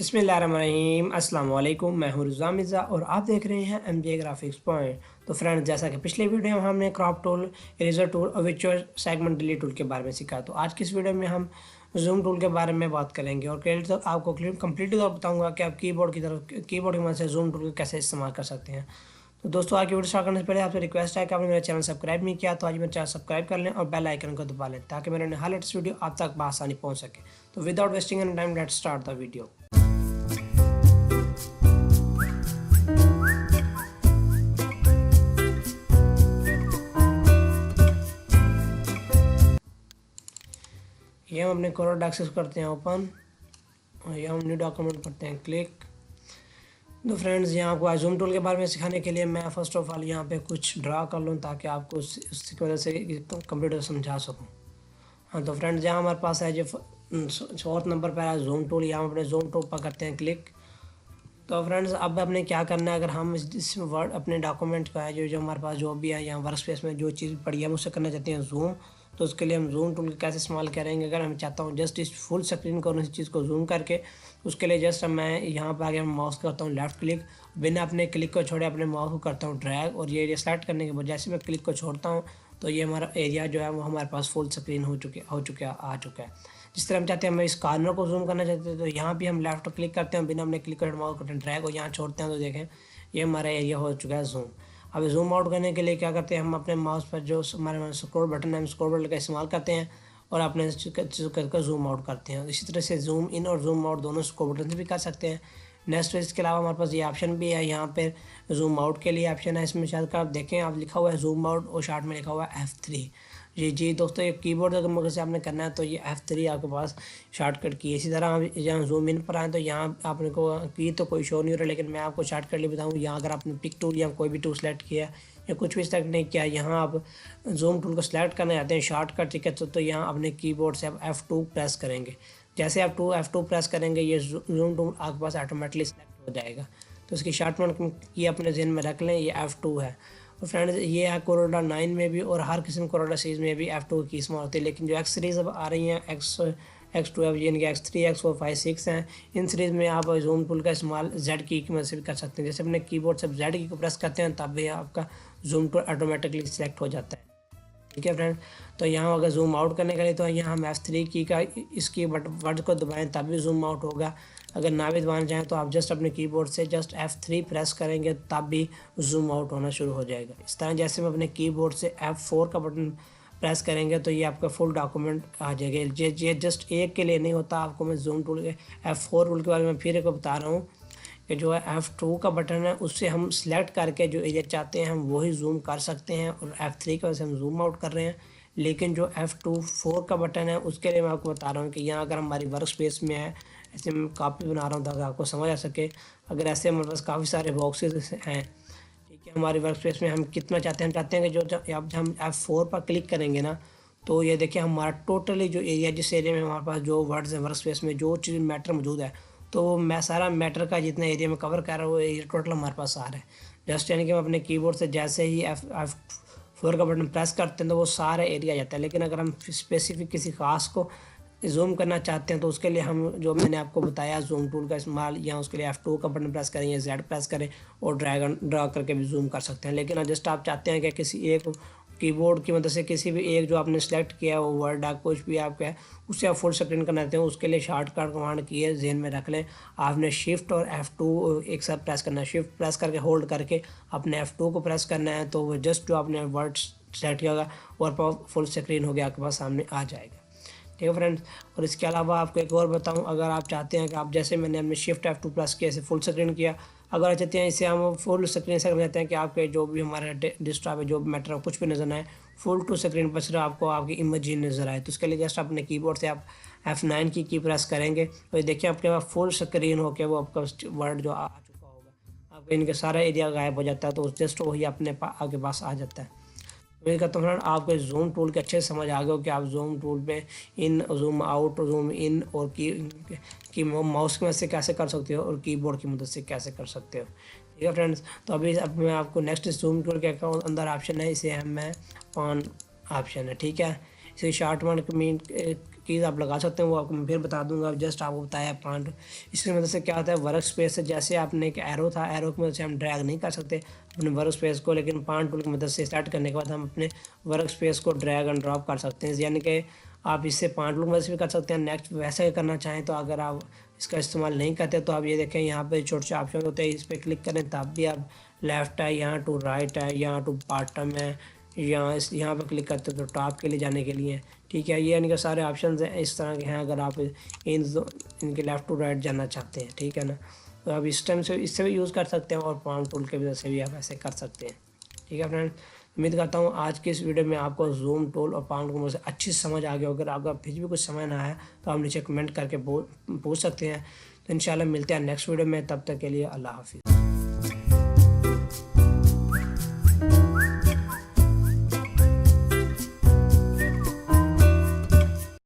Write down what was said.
बिस्मिल्लाहिर्रहमानिर्रहीम अस्सलाम वालेकुम। मैं हूँ रिज़ा मिर्ज़ा और आप देख रहे हैं एमजे ग्राफिक्स पॉइंट। तो फ्रेंड्स, जैसा कि पिछले वीडियो में हमने क्रॉप टूल, इरेजर टूल और विचुअल सेगमेंट डिलीट टूल के बारे में सीखा, तो आज की इस वीडियो में हम जूम टूल के बारे में बात करेंगे और तो आपको कम्प्लीटली तौर बताऊँगा कि आप कीबोर्ड की मदद से जूम टूल को कैसे इस्तेमाल कर सकते हैं। तो दोस्तों, आज की वीडियो स्टार्ट करने से पहले आपसे रिक्वेस्ट है कि आपने मेरा चैनल सब्सक्राइब नहीं किया तो आज मेरा चैनल सब्सक्राइब कर लें और बेल आइकन को दबा लें ताकि मेरे हर लेटेस्ट वीडियो आप तक बआसानी पहुंच सके। तो without wasting any time, let's start the video. ये हम अपने कोरोड्रॉ एक्सेस करते हैं ओपन और ये हम न्यू डॉक्यूमेंट करते हैं क्लिक। तो फ्रेंड्स, यहाँ आपको जूम टूल के बारे में सिखाने के लिए मैं फ़र्स्ट ऑफ ऑल यहाँ पे कुछ ड्रा कर लूँ ताकि आपको उसकी वजह से कंप्यूटर समझा सकूँ। हाँ, तो फ्रेंड्स, यहाँ हमारे पास है जो 4th नंबर पर है जूम टूल। यहाँ हम अपने जूम टूल पर करते हैं क्लिक। तो फ्रेंड्स, अब अपने क्या करना है, अगर हम इस वर्ड अपने डॉक्यूमेंट का है जो हमारे पास जो भी है यहाँ वर्क स्पेस में जो चीज़ पड़ी है हम उससे करना चाहते हैं जूम। तो उसके लिए हम जूम टूल कैसे इस्तेमाल करेंगे, अगर हम चाहता हूँ जस्ट इस फुल स्क्रीन को इस चीज़ को जूम करके, उसके लिए जस्ट मैं यहाँ पर आगे माउस करता हूँ लेफ़्ट क्लिक, बिना अपने क्लिक को छोड़े अपने माउस को करता हूँ ड्रैग और ये एरिया सेलेक्ट करने के बाद जैसे मैं क्लिक को छोड़ता हूँ तो ये हमारा एरिया जो है वो हमारे पास फुल स्क्रीन आ चुका है। जिस तरह हम चाहते हैं, हम इस कॉर्नर को जूम करना चाहते हैं तो यहाँ भी हम लेफ्ट क्लिक करते हैं, बिना अपने क्लिक कर माउस करते हैं ड्रैग और यहाँ छोड़ते हैं तो देखें ये हमारा एरिया हो चुका है जूम। अब जूम आउट करने के लिए क्या करते हैं, हम अपने माउस पर जो हमारे स्क्रॉल बटन है हम स्क्रॉल बटन का इस्तेमाल करते हैं और अपने करके जूम आउट करते हैं। इसी तरह से जूम इन और जूम आउट दोनों स्क्रॉल बटन से भी कर सकते हैं। नेक्स्ट, इसके अलावा हमारे पास ये ऑप्शन भी है, यहाँ पे जूम आउट के लिए ऑप्शन है, इसमें शायद आप देखें आप लिखा हुआ है जूम आउट और शार्ट में लिखा हुआ है F3। जी दोस्तों, ये कीबोर्ड की मदद से आपने करना है तो ये F3 आपके पास शॉर्टकट की है। इसी तरह हम जहाँ जूम इन पर आए तो यहाँ आपने को की तो कोई शो नहीं हो रहा, लेकिन मैं आपको शॉर्टकट लिए बताऊँ। यहाँ अगर आपने पिक टूल या कोई भी टूल सेलेक्ट किया या कुछ भी सेलेक्ट नहीं किया, यहाँ आप जूम टूल को सिलेक्ट करना चाहते हैं शॉर्टकट, ठीक है, तो यहाँ अपने कीबोर्ड से आप F2 प्रेस करेंगे। जैसे आप F2 प्रेस करेंगे ये जूम टूल आपके पास ऑटोमेटिकली सेलेक्ट हो जाएगा। तो इसकी शॉर्टकट की अपने जहन में रख लें, ये F2 है। और फ्रेंड्स, ये है कोरोड्रॉ 9 में भी और हर किस्म कोरोड्रॉ सीरीज़ में भी F2 की इस्तेमाल होती है, लेकिन जो X सीरीज़ अब आ रही हैं X12 यानी कि X3 X4 5 6 हैं, इन सीरीज़ में आप जूम टूल का इस्तेमाल Z की मदद से भी कर सकते हैं। जैसे अपने कीबोर्ड से Z की को प्रेस करते हैं तब भी आपका जूम टूल ऑटोमेटिकली सिलेक्ट हो जाता है, ठीक है फ्रेंड। तो यहाँ अगर जूम आउट करने के लिए तो यहाँ हम F3 की का इसकी वर्ड को दबाएं तब भी जूम आउट होगा। अगर ना भी दबाना चाहें तो आप जस्ट अपने कीबोर्ड से जस्ट F3 प्रेस करेंगे तब भी जूम आउट होना शुरू हो जाएगा। इस तरह जैसे हम अपने कीबोर्ड से F4 का बटन प्रेस करेंगे तो ये आपका फुल डॉक्यूमेंट आ जाएगा। ये जस्ट एक के लिए नहीं होता, आपको मैं जूम टूल के F4 टूल के बारे में फिर एक बता रहा हूँ कि जो है F2 का बटन है उससे हम सिलेक्ट करके जो एरिया चाहते हैं हम वही जूम कर सकते हैं और F3 की वजह से हम जूम आउट कर रहे हैं। लेकिन जो F4 का बटन है उसके लिए मैं आपको बता रहा हूँ कि यहाँ अगर हमारी वर्क स्पेस में है, ऐसे मैं कॉपी बना रहा हूँ ताकि आपको समझ आ सके। अगर ऐसे हमारे पास काफ़ी सारे बॉक्सेस हैं, ठीक है, हमारी वर्क स्पेस में हम कितना चाहते हैं, हम चाहते हैं कि जो अब हम F4 पर क्लिक करेंगे ना तो ये देखिए हमारा टोटली जो एरिया जिस एरिया में हमारे पास जो वर्ड्स हैं वर्क स्पेस में जो चीज़ मैटर मौजूद है तो मैं सारा मैटर का जितना एरिया में कवर कर रहा हूँ वो एरिया टोटल हमारे पास आ रहा है। जस्ट यानी कि हम अपने कीबोर्ड से जैसे ही F4 का बटन प्रेस करते हैं तो वो सारा एरिया आ जाता है। लेकिन अगर हम स्पेसिफिक किसी खास को जूम करना चाहते हैं तो उसके लिए हम जो मैंने आपको बताया जूम टूल का इस्तेमाल, या उसके लिए F2 का बटन प्रेस करें या Z प्रेस करें और ड्रा करके भी जूम कर सकते हैं। लेकिन जस्ट आप चाहते हैं कि किसी एक कीबोर्ड की मदद से किसी भी एक जो आपने सेलेक्ट किया है वो वर्ड है कुछ भी आपका है उससे आप फुल स्क्रीन करना चाहते हैं, उसके लिए शॉर्टकट कमांड की है, जहन में रख लें। आपने शिफ्ट और F2 एक साथ प्रेस करना है, शिफ्ट प्रेस करके होल्ड करके अपने F2 को प्रेस करना है तो वो जस्ट जो आपने वर्ड सेलेक्ट किया होगा और फुल स्क्रीन हो गया आपके पास सामने आ जाएगा, ठीक है फ्रेंड्स। और इसके अलावा आपको एक और बताऊं, अगर आप चाहते हैं कि आप जैसे मैंने अपने शिफ्ट F2 प्रेस किया इसे फुल स्क्रीन किया, अगर आप चाहते हैं इसे हम फुल स्क्रीन से करना चाहते हैं कि आपके जो भी हमारे डिस्टॉप है जो भी मैटर कुछ भी नजर आए फुल टू स्क्रीन पर सिर्फ आपको आपकी इमेज ही नजर आए, तो उसके लिए जस्ट अपने कीबोर्ड से आप F9 की प्रेस करेंगे तो देखिए आपके पास फुल स्क्रीन होकर वो आपका वर्ड जो आ चुका होगा, आपके इनके सारा एरिया गायब हो जाता है तो जस्ट वही अपने आपके पास आ जाता है। उम्मीद करता हूँ फ्रेंड आपको जूम टूल के अच्छे से समझ आ गया हो कि आप जूम टूल पे इन जूम आउट जूम इन और की माउस की मदद से कैसे कर सकते हो और कीबोर्ड की मदद से कैसे कर सकते हो, ठीक है फ्रेंड्स। तो अभी अब मैं आपको नेक्स्ट जूम टूल के अंदर ऑप्शन है, इसे हम मैं ऑन ऑप्शन है, ठीक है। इसे शॉर्ट वन कीज़ आप लगा सकते हैं, वो आपको मैं फिर बता दूंगा। जस्ट आपको बताया पांट, इसकी मदद से क्या होता है वर्क स्पेस से, जैसे आपने एक एरो था, एरो की मदद से हम ड्रैग नहीं कर सकते अपने वर्क स्पेस को, लेकिन पांट टूल की मदद से स्टार्ट करने के बाद हम अपने वर्क स्पेस को ड्रैग एंड ड्रॉप कर सकते हैं। यानी कि आप इससे पांट टूल की मदद से भी कर सकते हैं। नेक्स्ट वैसे करना चाहें तो अगर आप इसका इस्तेमाल नहीं करते तो आप ये देखें यहाँ पे छोटे से ऑप्शन होते हैं, इस पर क्लिक करें तब भी आप लेफ़्ट है, यहाँ टू राइट है, यहाँ टू बॉटम है, यहाँ पे क्लिक करते हो तो टॉप के लिए जाने के लिए, ठीक है। ये यानी कि सारे ऑप्शंस हैं इस तरह के हैं अगर आप इनके लेफ़्ट टू राइट जाना चाहते हैं, ठीक है ना। तो आप इस टाइम से इससे भी यूज़ कर सकते हैं और पाम टूल के वजह से भी आप ऐसे कर सकते हैं, ठीक है फ्रेंड। उम्मीद करता हूँ आज की इस वीडियो में आपको जूम टूल और पाम टूल से अच्छी समझ आ गई। अगर आपका फिर भी कुछ समझ ना आया तो आप नीचे कमेंट करके पूछ सकते हैं। तो इंशाल्लाह मिलते हैं नेक्स्ट वीडियो में, तब तक के लिए अल्लाह हाफिज़।